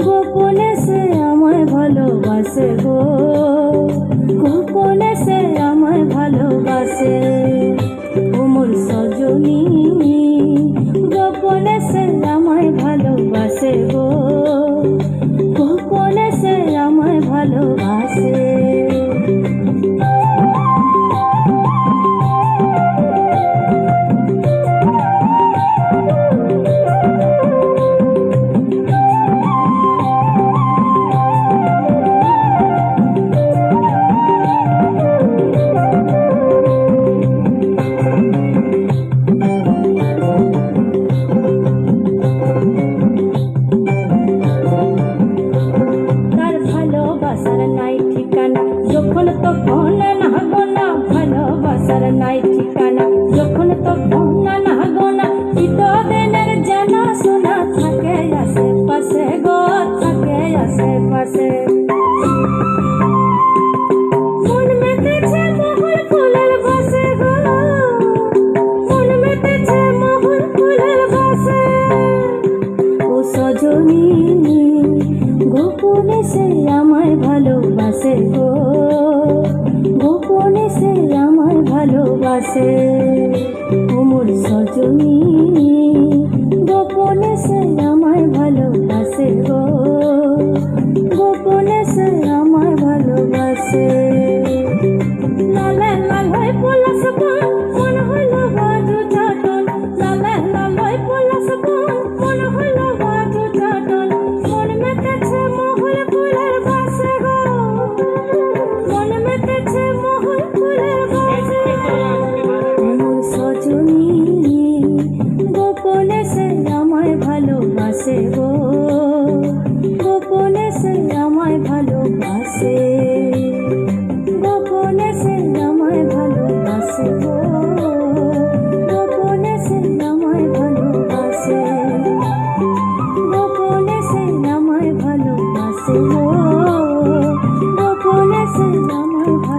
গোপনে সে আমায় ভালোবাসে গো, গোপনে সে আমায় ভালোবাসে। ও মোর সজনী গোপনে সে আমায় ভালোবাসে গো, গোপনে সে আমায় ভালোবাসে। যখন তখন না গো না ভালোবাসার নাই ঠিকানা, যখন তখন না গো না চিতদিনের জানা শোনা থাকে আশেপাশে গো, থাকে আশেপাশে। মন মেতেছে মোহর ফুলের বাসে গো, মন মেতেছে মোহর ফুলের বাসে। ও সজনী গোপনে সে আমায় ভালোবাসে গো, গোপনে সে আমায় ভালোবাসে। ও মোর সজনী গোপনে সে আমায় ভালোবাসে গো, গোপনে সে আমায় ভালোবাসে। লালে লালাই পলাশ বন মন হইল বাজু চাটন, লালে লালাই পলাশ বন মন হইল বাজু চাটন। মন মেতেছে মোহর ফুলের বাসে গো, মন মেতেছে মোহর ফুলের বাসে। মোর সজনী গোপনে সে আমায় ভালোবাসে গো, গোপনে সে আমায় ভালোবাসে, গোপনে সে আমায় ভালোবাসে গো, গোপনে সে আমায় ভালোবাসে, গোপনে সে আমায় ভালোবাসে গো, গোপনে সে আমায় ভালোবাসে।